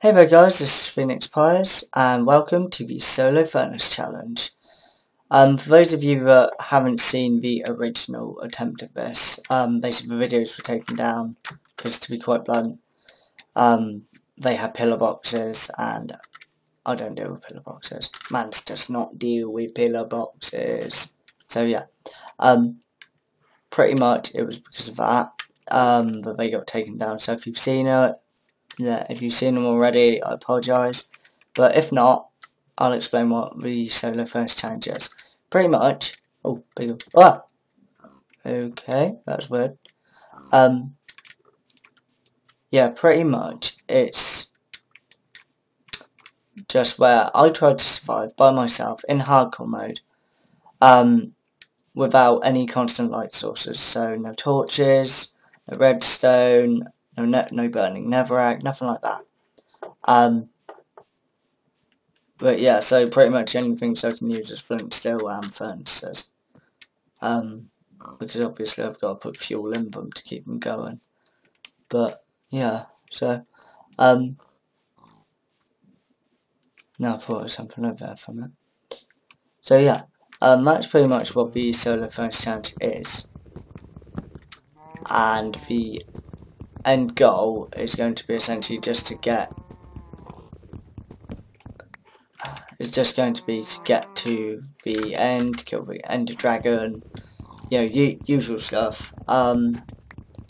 Hey there guys, this is Phoenix Pyres and welcome to the Solo Furnace Challenge. For those of you that haven't seen the original attempt at this, basically the videos were taken down because, to be quite blunt, they had pillar boxes and I don't deal with pillar boxes. Mans does not deal with pillar boxes. So yeah, pretty much it was because of that that they got taken down. So if you've seen it, yeah, if you've seen them already, I apologise. But if not, I'll explain what the Solo Furnace Challenge is. Pretty much. Oh, big. Ah! Okay, that's weird. Yeah, pretty much. It's just where I tried to survive by myself in hardcore mode. Without any constant light sources. So no torches, no redstone, no burning netherrack, nothing like that. But yeah, so pretty much anything I can use is flint, steel, and furnaces. Because obviously I've got to put fuel in them to keep them going. But yeah, so now I thought of something over there from it. So yeah, that's pretty much what the Solo Furnace Challenge is. And the end goal is going to be essentially just to get to the end, kill the Ender Dragon, you know, usual stuff,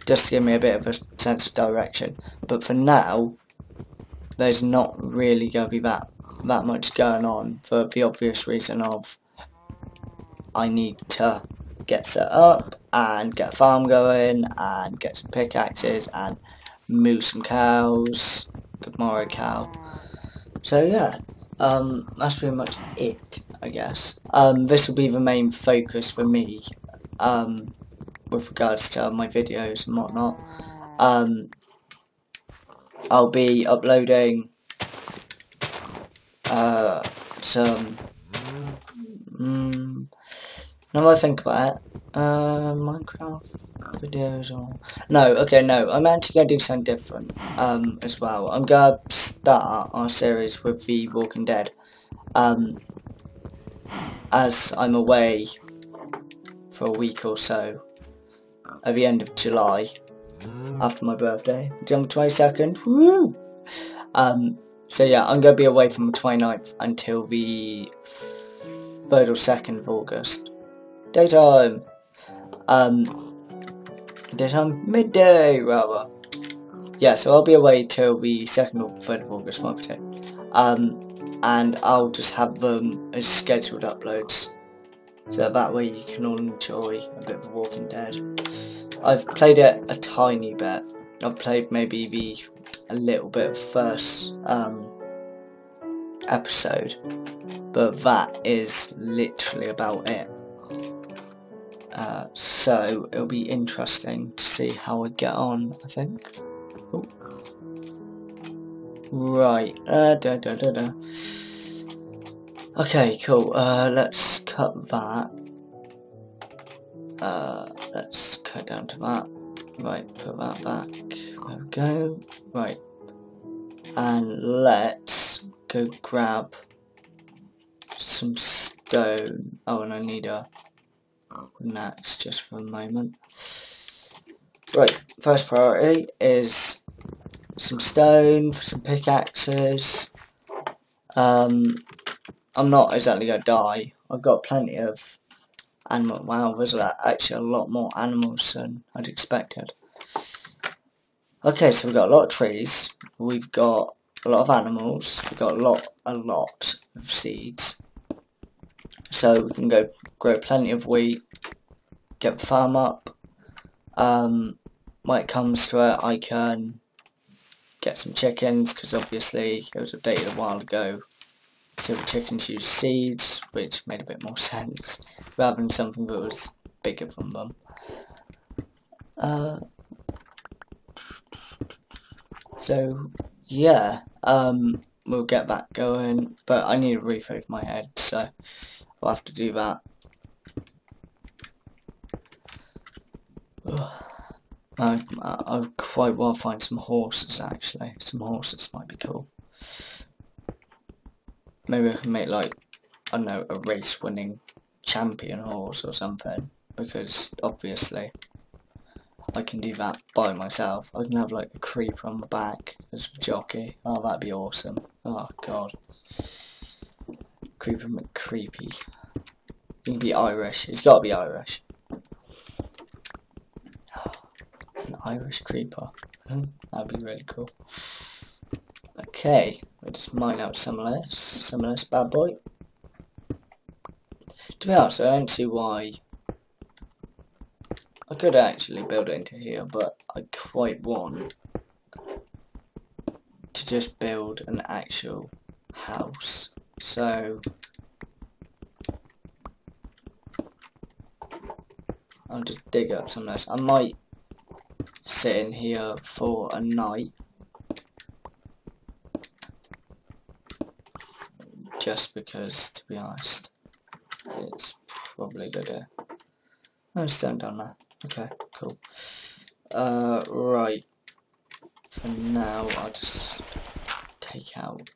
just to give me a bit of a sense of direction. But for now, there's not really going to be that much going on, for the obvious reason of I need to get set up and get a farm going and get some pickaxes and move some cows. Good morrow, cow. So yeah, that's pretty much it, I guess. This will be the main focus for me, with regards to my videos and whatnot. I'll be uploading some now I think about it, Minecraft videos or... No, I'm actually going to do something different, as well. I'm going to start our series with The Walking Dead, as I'm away for a week or so, at the end of July, after my birthday, July 22nd, woo! So yeah, I'm going to be away from the 29th until the 3rd or 2nd of August. Daytime! Midday, rather. Yeah, so I'll be away till the 2nd or 3rd of August, one of the two. And I'll just have them as scheduled uploads. So that way you can all enjoy a bit of The Walking Dead. I've played it a tiny bit. I've played maybe a little bit of first episode. But that is literally about it. So it'll be interesting to see how I get on, I think. Ooh. Right. Okay, cool. Let's cut that. Let's cut down to that. Right, put that back. There we go. Right. And let's go grab some stone. Oh, and I need a axe just for a moment. Right, first priority is some stone for some pickaxes. I'm not exactly gonna die. I've got plenty of animal. Wow, there's actually a lot more animals than I'd expected. Okay, so we've got a lot of trees. We've got a lot of animals. We've got a lot of seeds. So we can go grow plenty of wheat, get the farm up. When it comes to it, I can get some chickens, because obviously it was updated a while ago, so the chickens use seeds, which made a bit more sense, rather than something that was bigger than them. So yeah, we'll get that going, but I need a roof over my head, so I'll have to do that. I'll quite well find some horses, actually. Some horses might be cool. Maybe I can make like, I don't know, a race winning champion horse or something, because obviously I can do that by myself. I can have like a creeper on the back as a jockey. Oh, that'd be awesome. Oh god. Creeper McCreepy. He can be Irish. He's got to be Irish. An Irish creeper. That'd be really cool. Okay, we'll just mine out some of this bad boy. To be honest, I don't see why. I could actually build it into here, but I quite want to just build an actual house. So I'll just dig up some of this. I might sit in here for a night, just because, to be honest, it's probably good. Oh, stone down there. Okay, cool. Right. For now, I'll just take out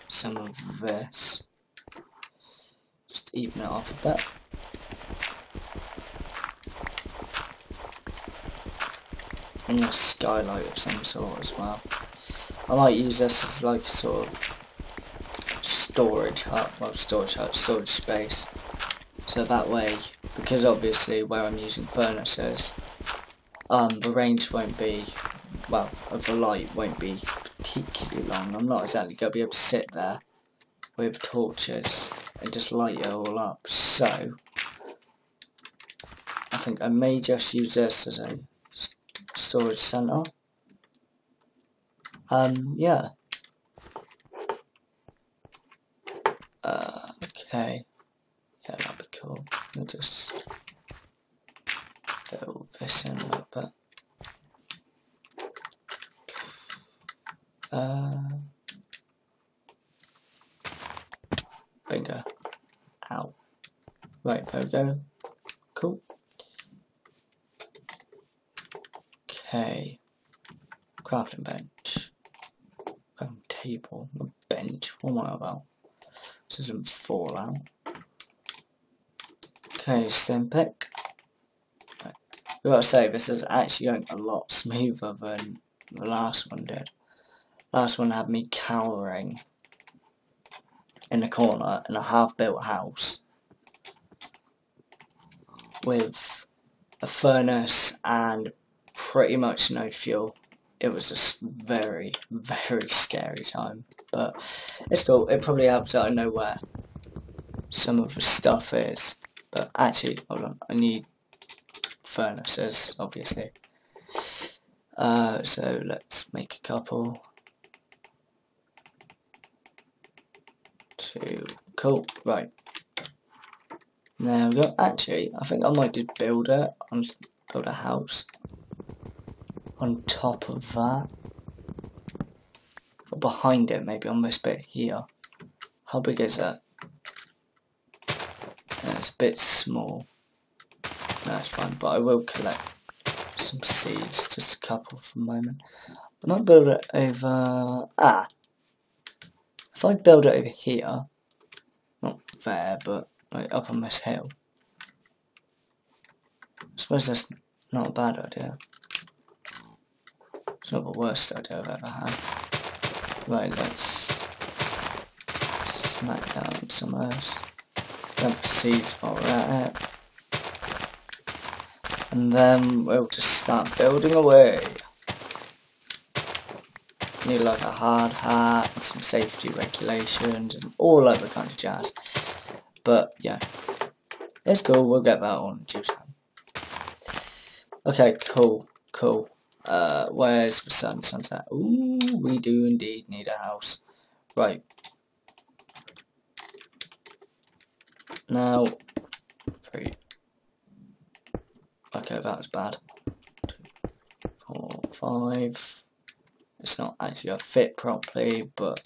some of this. Just even it off a bit. And a skylight of some sort as well. I might use this as like a sort of storage hut, well, storage space. So that way, because obviously where I'm using furnaces, the range won't be, well, of the light won't be particularly long. I'm not exactly going to be able to sit there with torches and just light it all up. So I think I may just use this as a storage center. Yeah. Okay. Yeah, that'd be cool. I'll just fill this in a little bit. Bingo. Ow. Right, there we go. Cool. Okay. Crafting bench. Crafting table. A bench. What am I about? This isn't Fallout. Okay, stem pick. Right. I've got to say, this is actually going a lot smoother than the last one did. Last one had me cowering in a corner in a half-built house with a furnace and pretty much no fuel. It was just very, very scary time, but it's cool. It probably helps that I know where some of the stuff is. But actually, hold on, I need furnaces, obviously. So let's make a couple. 2, cool, right. There we go. Actually, I think I might do build a house on top of that. Or behind it, maybe on this bit here. How big is that? It's a bit small. No, it's fine, but I will collect some seeds, just a couple for the moment. I might build it over. If I build it over here, not there, but like up on this hill, I suppose that's not a bad idea. It's not the worst idea I've ever had. Right, let's smack down some of this. Grab the seeds while we're at it. And then we'll just start building away. Need like a hard hat and some safety regulations and all other kind of jazz. But yeah, it's cool, we'll get that on due time. Okay, cool. Where's the sunset? Ooh, we do indeed need a house. Right. Now, 3. Okay, that was bad. 2, 4, 5. It's not actually going to fit properly, but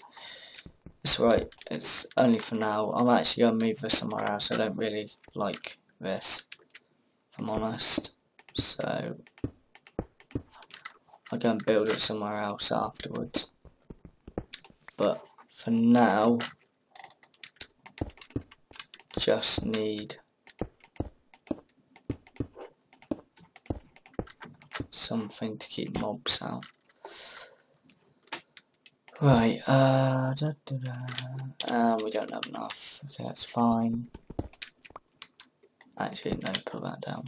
it's right. It's only for now. I'm actually going to move this somewhere else. I don't really like this, if I'm honest. So I'll go and build it somewhere else afterwards. but for now, just need something to keep mobs out. Right, we don't have enough. Okay, that's fine. Actually, no, put that down.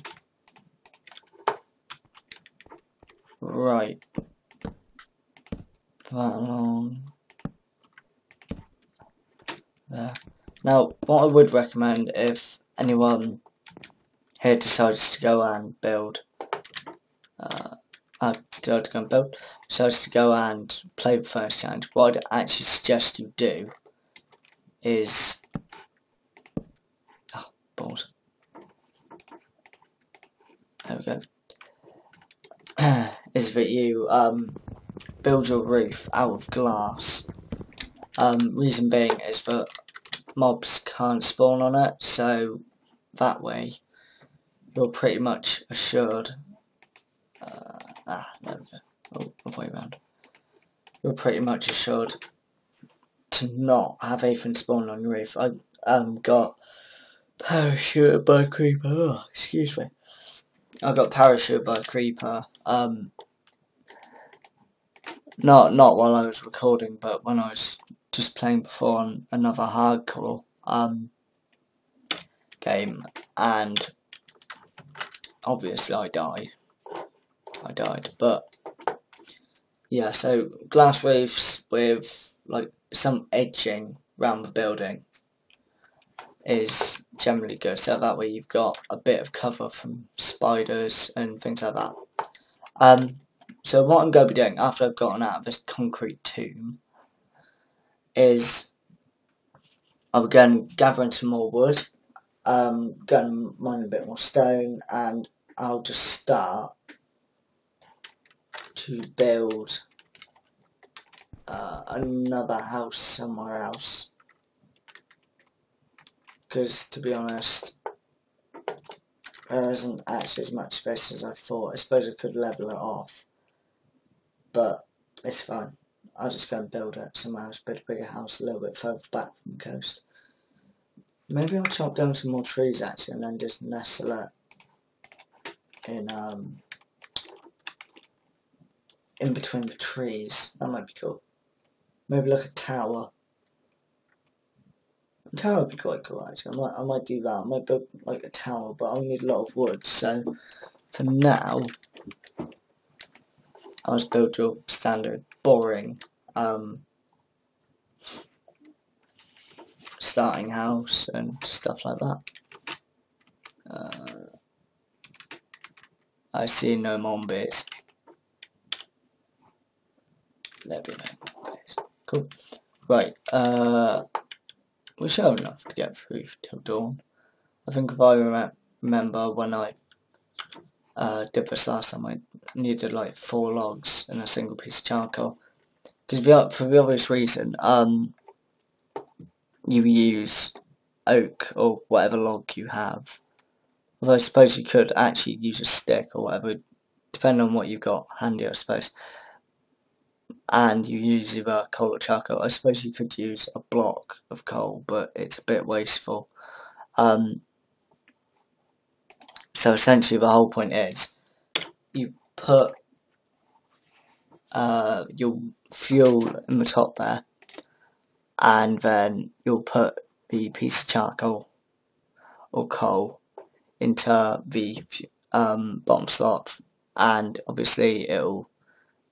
Right. Put that along there. Now, what I would recommend if anyone here decides to go and build, decides to go and play the first challenge, what I'd actually suggest you do is, balls. There we go. Is that you build your roof out of glass. Reason being is that mobs can't spawn on it, so that way you're pretty much assured. There we go. Oh, the way around. You're pretty much assured to not have anything spawn on your roof. I got parachuted by a creeper. Oh, excuse me. I got parachuted by a creeper. Not while I was recording, but when I was just playing before on another hardcore game, and obviously I died, but yeah, so glass roofs with like some edging around the building is generally good, so that way you've got a bit of cover from spiders and things like that. So what I'm going to be doing after I've gotten out of this concrete tomb is I'm going to gather some more wood, going to mine a bit more stone, and I'll just start to build another house somewhere else, because to be honest there isn't actually as much space as I thought. I suppose I could level it off, but it's fine. I'll just go and build it somewhere else, build a bigger house a little bit further back from the coast. Maybe I'll chop down some more trees actually and then just nestle it in between the trees. That might be cool. Maybe like a tower. A tower would be quite cool actually. I might do that. I might build like a tower, but I'll need a lot of wood. So for now, I'll just build your standard boring starting house and stuff like that. I see no more bits. There'll be no more bits. Cool. Right, we should have enough to get through till dawn. I think if I remember when I did this last time, I needed like 4 logs and a single piece of charcoal. Because for the obvious reason, you use oak or whatever log you have. Although I suppose you could actually use a stick or whatever, depending on what you've got handy, I suppose. And you use either coal or charcoal. I suppose you could use a block of coal, but it's a bit wasteful. So essentially the whole point is, you put your fuel in the top there, and then you'll put the piece of charcoal or coal into the bottom slot, and obviously it'll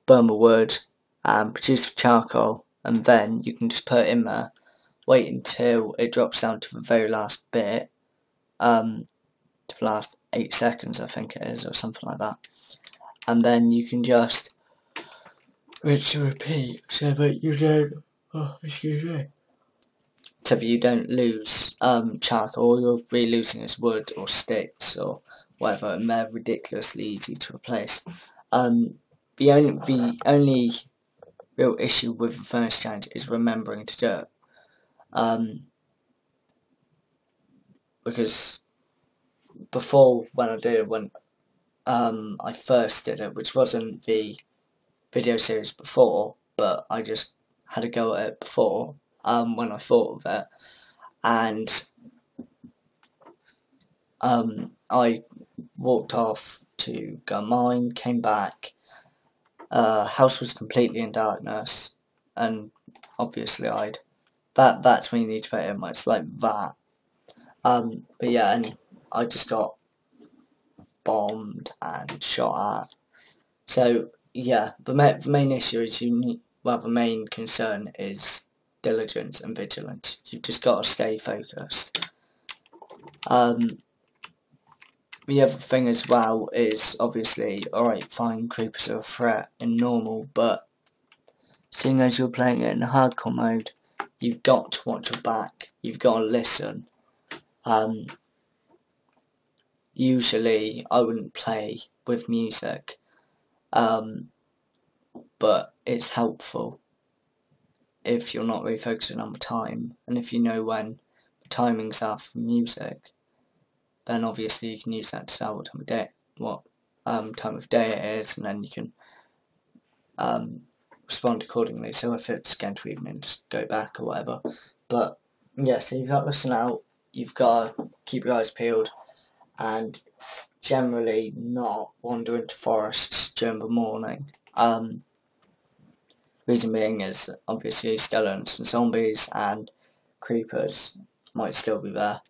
burn the wood and produce the charcoal, and then you can just put it in there, wait until it drops down to the very last bit, to the last 8 seconds I think it is, or something like that, and then you can just rinse and repeat so that you don't, so that you don't lose charcoal. All you're really losing is wood or sticks or whatever, and they're ridiculously easy to replace. The only real issue with the furnace challenge is remembering to do it. Because before, when I first did it, which wasn't the video series before, but I just had a go at it before, when I thought of it, and I walked off to go mine, came back, house was completely in darkness, and obviously that's when you need to put it in, it's like that. But yeah, and I just got bombed and shot at. So yeah, the main issue is the main concern is diligence and vigilance. You've just got to stay focused. The other thing as well is obviously, alright, fine, creepers are a threat in normal, but seeing as you're playing it in hardcore mode, you've got to watch your back, you've got to listen. Usually I wouldn't play with music, but it's helpful if you're not really focusing on the time, and if you know when the timings are for music, then obviously you can use that to tell what time of day it is, and then you can respond accordingly. So if it's going to evening, just go back or whatever. But yeah, so you've got to listen out, you've got to keep your eyes peeled, and generally not wander into forests during the morning. Reason being is obviously skeletons and zombies and creepers might still be there.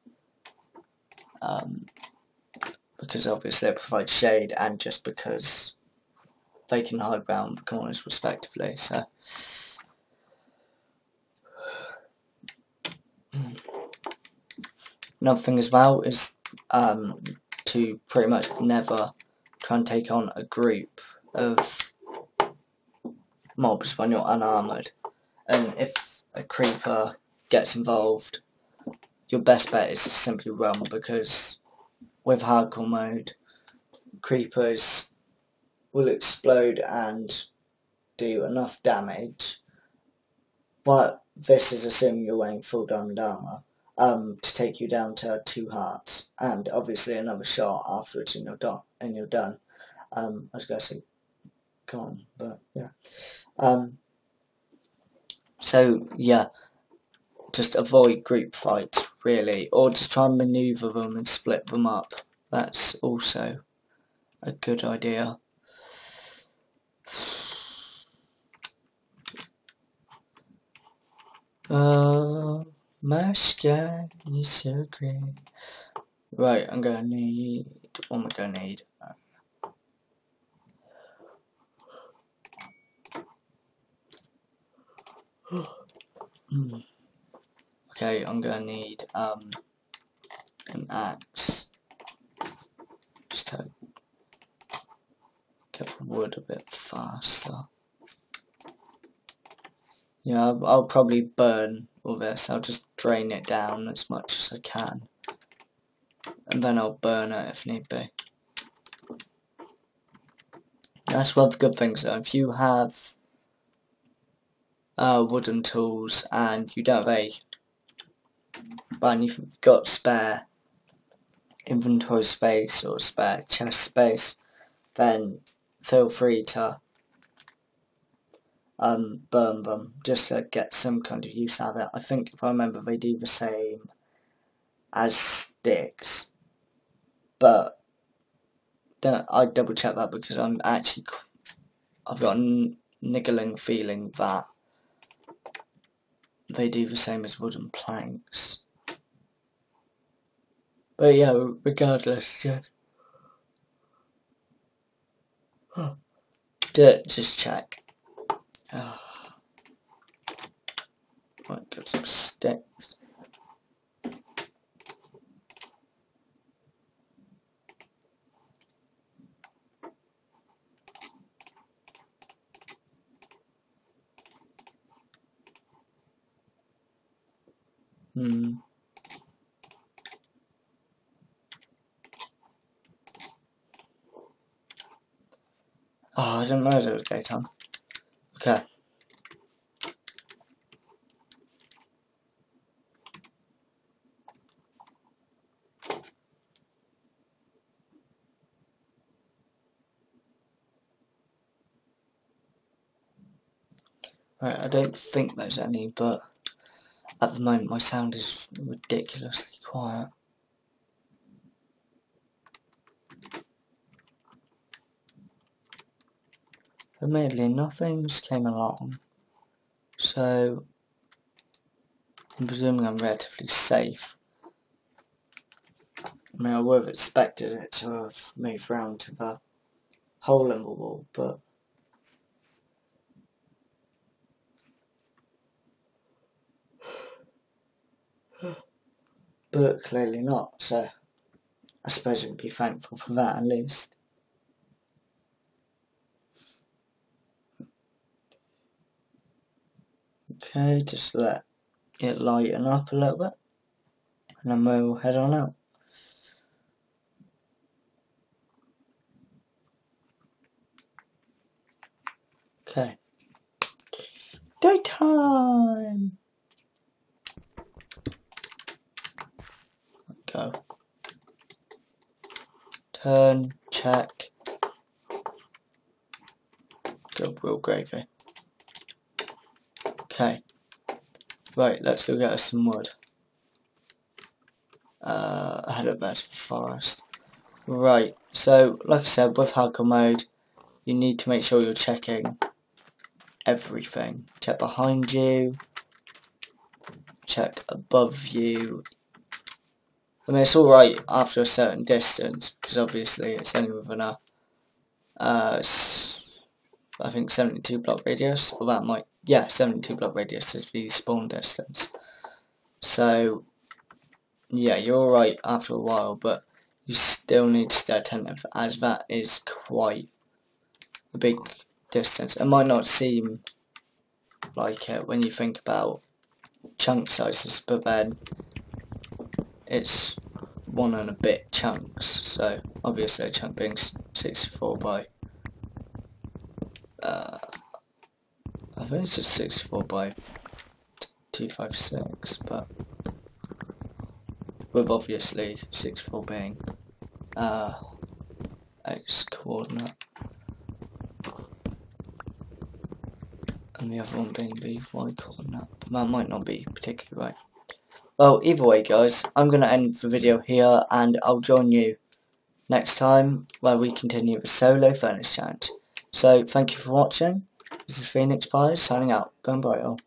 Because obviously they provide shade, and just because they can hide around the corners respectively. So another thing as well is to pretty much never try and take on a group of mobs when you're unarmoured, and if a creeper gets involved, your best bet is to simply run, because with hardcore mode, creepers will explode and do enough damage, but this is assuming you're wearing full diamond armour, to take you down to 2 hearts, and obviously another shot afterwards and you're done. I was going to say gone, but yeah. So yeah, just avoid group fights really, or just try and manoeuvre them and split them up. That's also a good idea. My sky is so grey. Right, what am I gonna need? Okay, I'm gonna need an axe, just to get the wood a bit faster. Yeah, I'll probably burn all this. I'll just drain it down as much as I can, and then I'll burn it if need be. That's one of the good things though. If you have wooden tools and you don't have and you've got spare inventory space or spare chest space, then feel free to burn them, just to get some kind of use out of it. I think, if I remember, they do the same as sticks, but I double check that, because I've got a niggling feeling that they do the same as wooden planks. But yeah, regardless, just check. Might get some sticks. Oh, I didn't realise it was daytime. Okay. Right, I don't think there's any, but at the moment my sound is ridiculously quiet. Admittedly, nothing's came along, so I'm presuming I'm relatively safe. I mean, I would have expected it to have moved round to the hole in the wall, but clearly not, so I suppose we'd be thankful for that at least. Okay, just let it lighten up a little bit, and then we'll head on out. Okay. Daytime! Go. Turn, check. Go real gravy. Okay. Right, let's go get us some wood. Head up there to the forest. Right, so like I said, with hardcore mode, you need to make sure you're checking everything. Check behind you, check above you. I mean, it's alright after a certain distance, because obviously it's only within a, I think 72 block radius, or that might, yeah, 72 block radius is the spawn distance. So, yeah, you're alright after a while, but you still need to stay attentive, as that is quite a big distance. It might not seem like it when you think about chunk sizes, but then it's 1 and a bit chunks, so obviously a chunk being 64 by I think it's just 64 by 256, but with obviously 64 being X coordinate and the other one being the Y coordinate, but that might not be particularly right. Well, either way guys, I'm going to end the video here, and I'll join you next time where we continue the solo furnace challenge. So thank you for watching. This is Phoenix Pies signing out. Bye bye all.